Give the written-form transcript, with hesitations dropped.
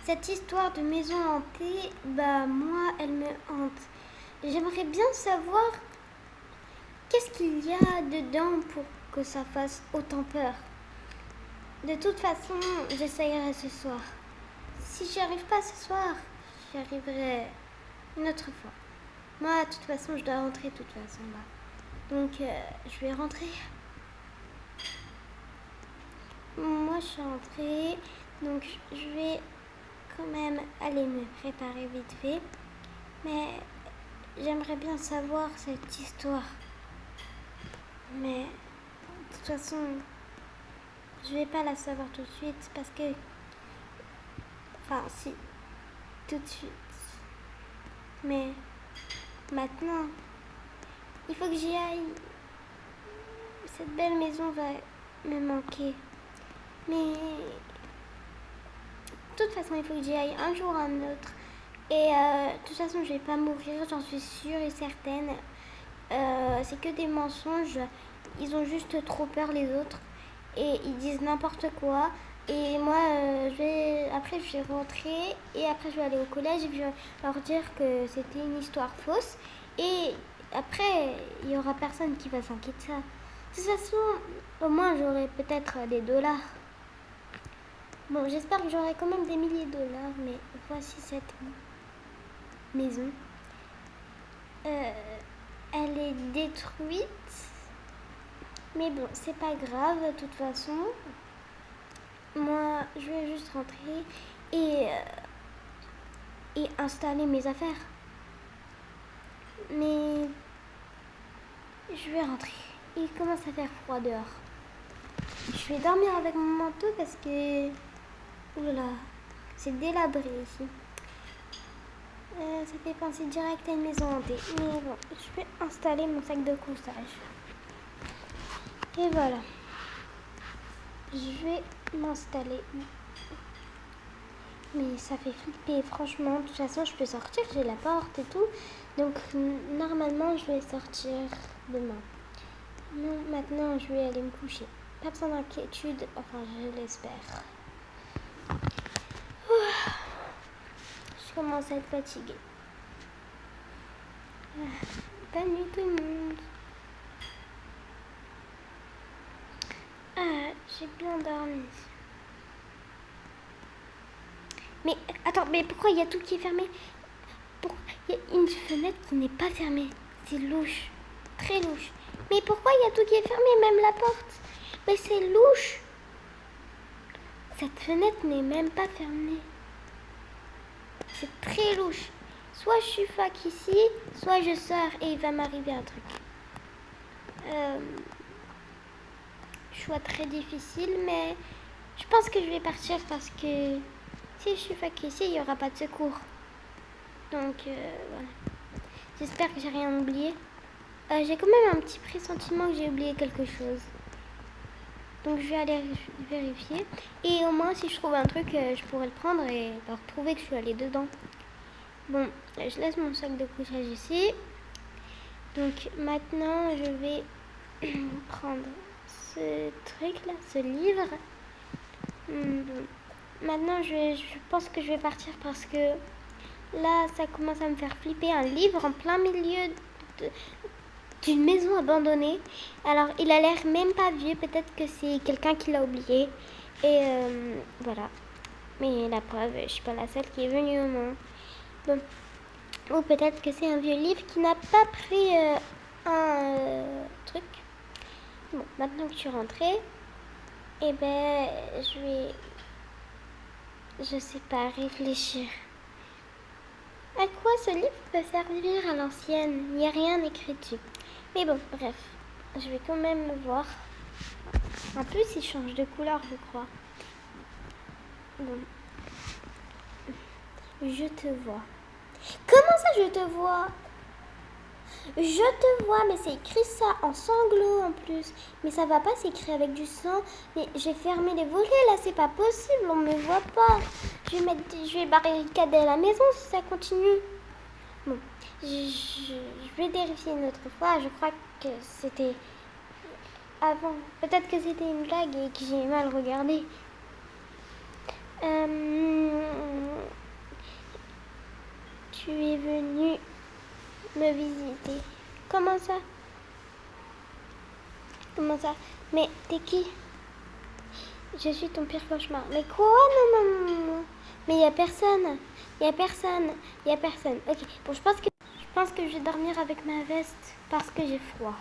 cette histoire de maison hantée, bah moi, elle me hante. J'aimerais bien savoir qu'est-ce qu'il y a dedans pour que ça fasse autant peur. De toute façon, j'essayerai ce soir. Si j'y arrive pas ce soir, j'y arriverai une autre fois. Moi, de toute façon, je dois rentrer de toute façon là. Donc, je vais rentrer. Moi, je suis rentrée, donc je vais quand même aller me préparer vite fait. Mais j'aimerais bien savoir cette histoire. Mais de toute façon, je vais pas la savoir tout de suite parce que... Enfin, si, tout de suite. Mais maintenant, il faut que j'y aille. Cette belle maison va me manquer. Mais de toute façon, il faut que j'y aille un jour ou un autre. Et de toute façon, je vais pas mourir, j'en suis sûre et certaine. C'est que des mensonges. Ils ont juste trop peur les autres. Et ils disent n'importe quoi. Et moi, après, je vais rentrer. Et après, je vais aller au collège. Et je vais leur dire que c'était une histoire fausse. Et après, il y aura personne qui va s'inquiéter de ça. De toute façon, au moins, j'aurai peut-être des dollars. Bon, j'espère que j'aurai quand même des milliers de dollars. Mais voici cette maison. Elle est détruite. Mais bon, c'est pas grave, de toute façon. Moi, je vais juste rentrer et installer mes affaires. Mais je vais rentrer. Il commence à faire froid dehors. Je vais dormir avec mon manteau parce que... Oula, c'est délabré ici. Ça fait penser direct à une maison hantée. Mais bon, je vais installer mon sac de couchage. Et voilà. Je vais m'installer. Mais ça fait flipper, franchement. De toute façon, je peux sortir, j'ai la porte et tout. Donc, normalement, je vais sortir demain. Non, maintenant, je vais aller me coucher. Pas besoin d'inquiétude, enfin, je l'espère. Je commence à être fatiguée. Bonne nuit tout le monde. J'ai bien dormi. Mais attends, mais pourquoi il y a tout qui est fermé? Il y a une fenêtre qui n'est pas fermée. C'est louche. Très louche. Mais pourquoi il y a tout qui est fermé, même la porte? Mais c'est louche. Cette fenêtre n'est même pas fermée. C'est très louche. Soit je suis fac ici, soit je sors et il va m'arriver un truc. Choix très difficile, mais je pense que je vais partir parce que si je suis fac ici, il n'y aura pas de secours. Donc voilà. J'espère que j'ai rien oublié. J'ai quand même un petit pressentiment que j'ai oublié quelque chose. Donc je vais aller vérifier. Et au moins si je trouve un truc, je pourrais le prendre et leur prouver que je suis allée dedans. Bon, je laisse mon sac de couchage ici. Donc maintenant je vais prendre ce truc là, ce livre. Maintenant je pense que je vais partir parce que là ça commence à me faire flipper. Un livre en plein milieu d'une maison abandonnée. Alors il a l'air même pas vieux, peut-être que c'est quelqu'un qui l'a oublié. Et voilà. Mais la preuve, je suis pas la seule qui est venue au moins. Bon. Ou peut-être que c'est un vieux livre qui n'a pas pris un truc. Bon, maintenant que je suis rentrée, eh ben je vais, je sais pas, réfléchir. À quoi ce livre peut servir à l'ancienne? Il n'y a rien écrit dessus. Mais bon, bref, je vais quand même le voir. En plus, il change de couleur, je crois. Bon. Je te vois. Comment ça, je te vois? Je te vois, mais c'est écrit ça en sanglots en plus. Mais ça va pas s'écrire avec du sang. Mais j'ai fermé les volets là, c'est pas possible, on me voit pas. Je vais barricader la maison si ça continue. Bon, je vais vérifier une autre fois. Je crois que c'était avant. Peut-être que c'était une blague et que j'ai mal regardé. me visiter. Comment ça? Comment ça? Mais t'es qui? Je suis ton pire cauchemar. Mais quoi? Non, non, non, non. Mais il y a personne. Il y a personne. Il y a personne. Ok. Bon, je pense que je vais dormir avec ma veste parce que j'ai froid.